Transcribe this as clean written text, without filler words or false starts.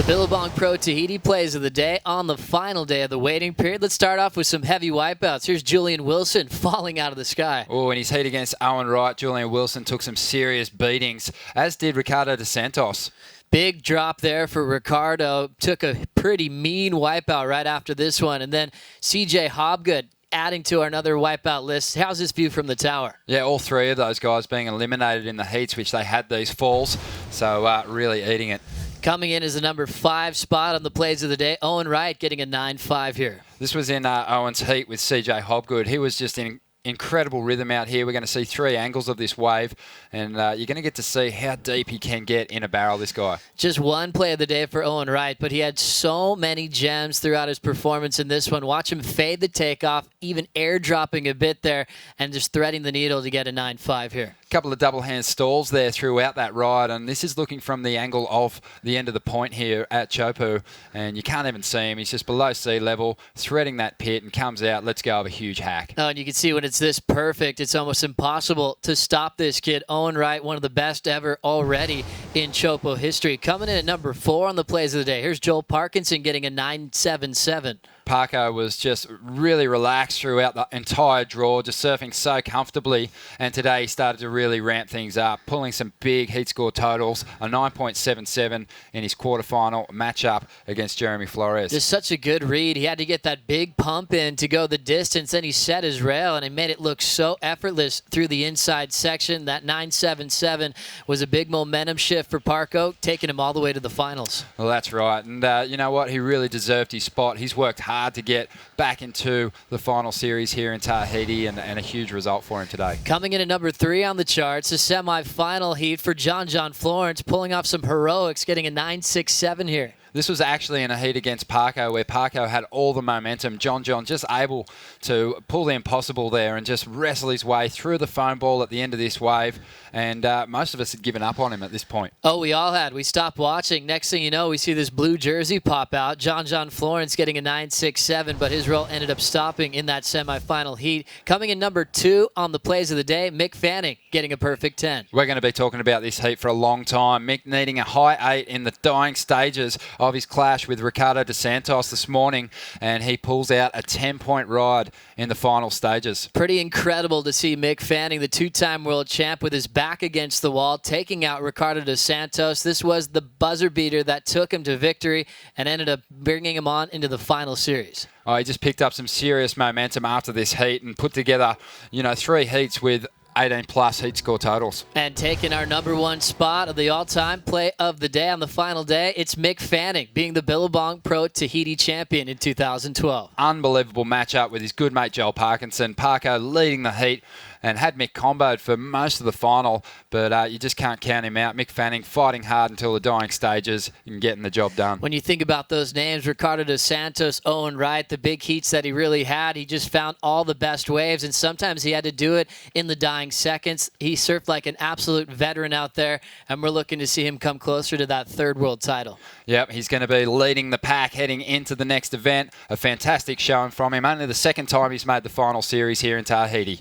The Billabong Pro Tahiti plays of the day on the final day of the waiting period. Let's start off with some heavy wipeouts. Here's Julian Wilson falling out of the sky. Oh, in his heat against Owen Wright, Julian Wilson took some serious beatings, as did Ricardo dos Santos. Big drop there for Ricardo. Took a pretty mean wipeout right after this one. And then CJ Hobgood adding to another wipeout list. How's this view from the tower? Yeah, all three of those guys being eliminated in the heats, which they had these falls. So really eating it. Coming in as the number 5 spot on the plays of the day, Owen Wright getting a 9.5 here. This was in Owen's heat with CJ Hobgood. He was just in incredible rhythm out here. We're going to see 3 angles of this wave, and you're going to get to see how deep he can get in a barrel, this guy. Just one play of the day for Owen Wright, but he had so many gems throughout his performance in this one. Watch him fade the takeoff, even airdropping a bit there, and just threading the needle to get a 9.5 here. A couple of double hand stalls there throughout that ride, and this is looking from the angle of the end of the point here at Chopu, and you can't even see him. He's just below sea level, threading that pit, and comes out, lets go of a huge hack. Oh, and you can see when it's this perfect, it's almost impossible to stop this kid. Owen Wright, one of the best ever already in Chopo history. Coming in at number 4 on the plays of the day, here's Joel Parkinson getting a 9.77. Parko was just really relaxed throughout the entire draw, just surfing so comfortably, and today he started to really ramp things up, pulling some big heat score totals, a 9.77 in his quarterfinal matchup against Jeremy Flores. Just such a good read. He had to get that big pump in to go the distance, then he set his rail, and he made it look so effortless through the inside section. That 9.77 was a big momentum shift for Parko, taking him all the way to the finals. Well, that's right, and you know what? He really deserved his spot. He's worked hard to get back into the final series here in Tahiti, and a huge result for him today. Coming in at number 3 on the charts, the semi-final heat for John Florence, pulling off some heroics, getting a 9.67 here. This was actually in a heat against Parko, where Parko had all the momentum. John just able to pull the impossible there and just wrestle his way through the foam ball at the end of this wave. And most of us had given up on him at this point. Oh, we all had. We stopped watching. Next thing you know, we see this blue jersey pop out. John Florence getting a 9.67, but his roll ended up stopping in that semifinal heat. Coming in number 2 on the plays of the day, Mick Fanning getting a perfect 10. We're going to be talking about this heat for a long time. Mick needing a high 8 in the dying stages of his clash with Ricardo dos Santos this morning, and he pulls out a 10-point ride in the final stages. Pretty incredible to see Mick Fanning, the 2-time world champ, with his back against the wall, taking out Ricardo dos Santos. This was the buzzer beater that took him to victory and ended up bringing him on into the final series. Oh, he just picked up some serious momentum after this heat and put together, 3 heats with 18+ heat score totals. And taking our number 1 spot of the all-time play of the day on the final day, it's Mick Fanning, being the Billabong Pro Tahiti champion in 2012. Unbelievable matchup with his good mate Joel Parkinson. Parko leading the heat and had Mick comboed for most of the final, but you just can't count him out. Mick Fanning fighting hard until the dying stages and getting the job done. When you think about those names, Ricardo dos Santos, Owen Wright, the big heats that he really had, he just found all the best waves, and sometimes he had to do it in the dying seconds. He surfed like an absolute veteran out there, and we're looking to see him come closer to that 3rd world title. Yep, he's going to be leading the pack heading into the next event. A fantastic showing from him. Only the 2nd time he's made the final series here in Tahiti.